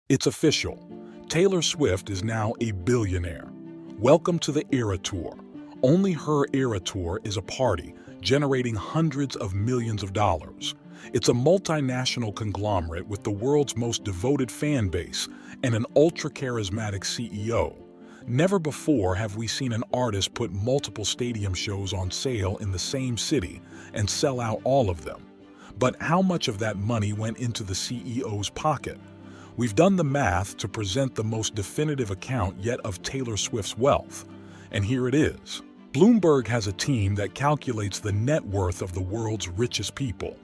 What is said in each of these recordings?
It's official. Taylor Swift is now a billionaire. Welcome to the Era Tour. Only her Era Tour is a party, generating hundreds of millions of dollars. It's a multinational conglomerate with the world's most devoted fan base and an ultra-charismatic CEO. Never before have we seen an artist put multiple stadium shows on sale in the same city and sell out all of them. But how much of that money went into the CEO's pocket? We've done the math to present the most definitive account yet of Taylor Swift's wealth. And here it is. Bloomberg has a team that calculates the net worth of the world's richest people.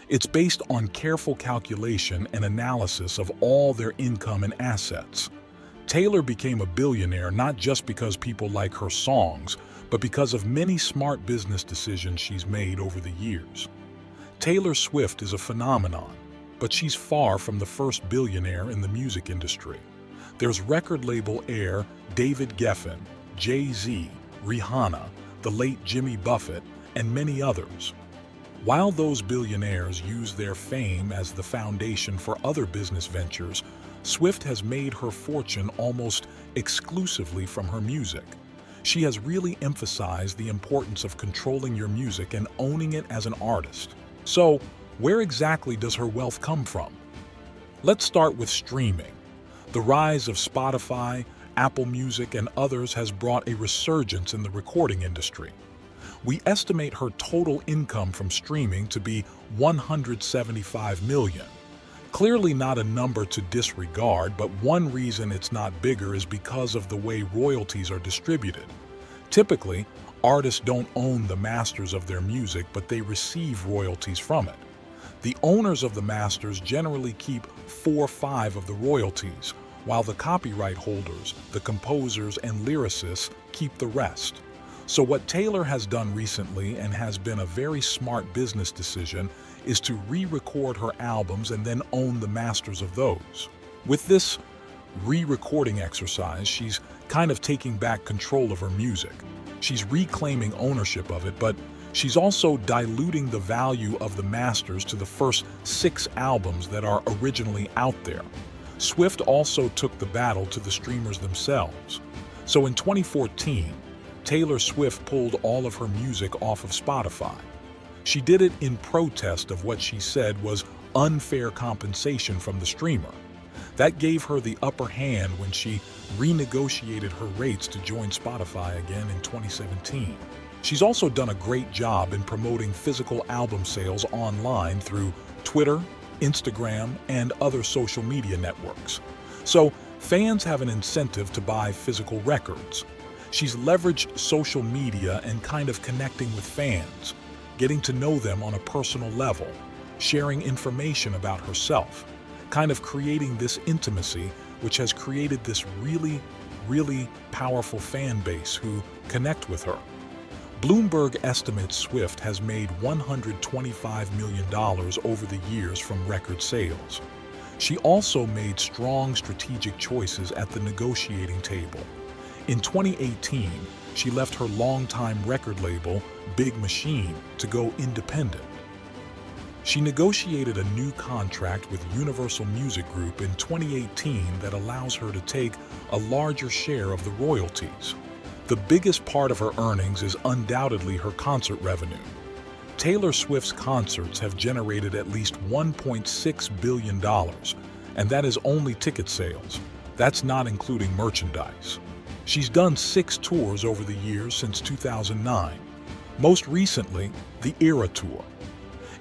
It's based on careful calculation and analysis of all their income and assets. Taylor became a billionaire not just because people like her songs, but because of many smart business decisions she's made over the years. Taylor Swift is a phenomenon, but she's far from the first billionaire in the music industry. There's record label heir David Geffen, Jay-Z, Rihanna, the late Jimmy Buffett, and many others. While those billionaires use their fame as the foundation for other business ventures, Swift has made her fortune almost exclusively from her music. She has really emphasized the importance of controlling your music and owning it as an artist. So, where exactly does her wealth come from? Let's start with streaming. The rise of Spotify, Apple Music, and others has brought a resurgence in the recording industry. We estimate her total income from streaming to be $175 million. Clearly not a number to disregard, but one reason it's not bigger is because of the way royalties are distributed. Typically, artists don't own the masters of their music, but they receive royalties from it. The owners of the masters generally keep 4 or 5 of the royalties, while the copyright holders, the composers, and lyricists keep the rest. So what Taylor has done recently, and has been a very smart business decision, is to re-record her albums and then own the masters of those. With this re-recording exercise, she's kind of taking back control of her music. She's reclaiming ownership of it, but she's also diluting the value of the masters to the first 6 albums that are originally out there. Swift also took the battle to the streamers themselves. So in 2014, Taylor Swift pulled all of her music off of Spotify. She did it in protest of what she said was unfair compensation from the streamer. That gave her the upper hand when she renegotiated her rates to join Spotify again in 2017. She's also done a great job in promoting physical album sales online through Twitter, Instagram, and other social media networks. So fans have an incentive to buy physical records. She's leveraged social media and kind of connecting with fans, getting to know them on a personal level, sharing information about herself, kind of creating this intimacy, which has created this really powerful fan base who connect with her. Bloomberg estimates Swift has made $125 million over the years from record sales. She also made strong strategic choices at the negotiating table. In 2018, she left her longtime record label, Big Machine, to go independent. She negotiated a new contract with Universal Music Group in 2018 that allows her to take a larger share of the royalties. The biggest part of her earnings is undoubtedly her concert revenue. Taylor Swift's concerts have generated at least $1.6 billion, and that is only ticket sales. That's not including merchandise. She's done 6 tours over the years since 2009. Most recently, the Era Tour.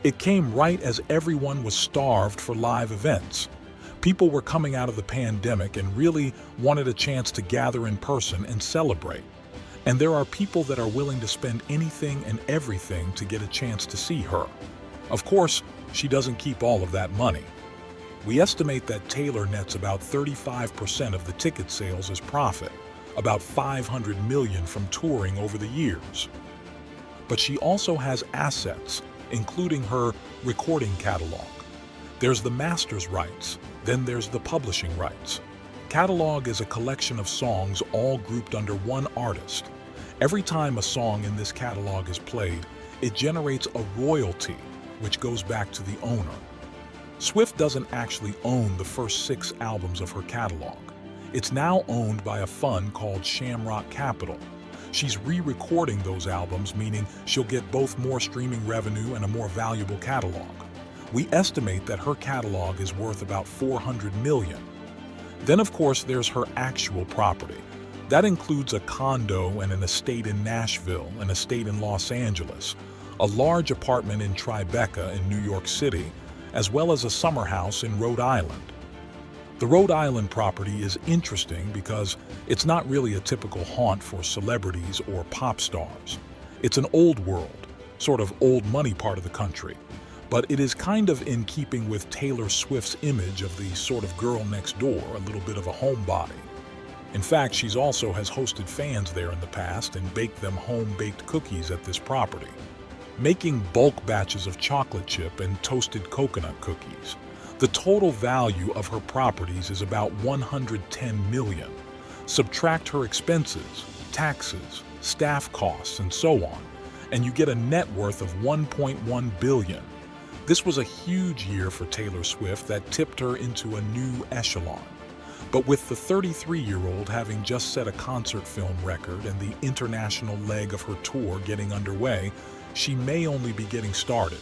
It came right as everyone was starved for live events. People were coming out of the pandemic and really wanted a chance to gather in person and celebrate. And there are people that are willing to spend anything and everything to get a chance to see her. Of course, she doesn't keep all of that money. We estimate that Taylor nets about 35% of the ticket sales as profit, about $500 million from touring over the years. But she also has assets, including her recording catalog. There's the master's rights, then there's the publishing rights. Catalog is a collection of songs all grouped under one artist. Every time a song in this catalog is played, it generates a royalty, which goes back to the owner. Swift doesn't actually own the first 6 albums of her catalog. It's now owned by a fund called Shamrock Capital. She's re-recording those albums, meaning she'll get both more streaming revenue and a more valuable catalog. We estimate that her catalog is worth about $400 million. Then, of course, there's her actual property. That includes a condo and an estate in Nashville, an estate in Los Angeles, a large apartment in Tribeca in New York City, as well as a summer house in Rhode Island. The Rhode Island property is interesting because it's not really a typical haunt for celebrities or pop stars. It's an old world, sort of old money part of the country, but it is kind of in keeping with Taylor Swift's image of the sort of girl next door, a little bit of a homebody. In fact, she also has hosted fans there in the past and baked them home-baked cookies at this property, making bulk batches of chocolate chip and toasted coconut cookies. The total value of her properties is about $110 million. Subtract her expenses, taxes, staff costs, and so on, and you get a net worth of $1.1 billion. This was a huge year for Taylor Swift that tipped her into a new echelon. But with the 33-year-old having just set a concert film record and the international leg of her tour getting underway, she may only be getting started.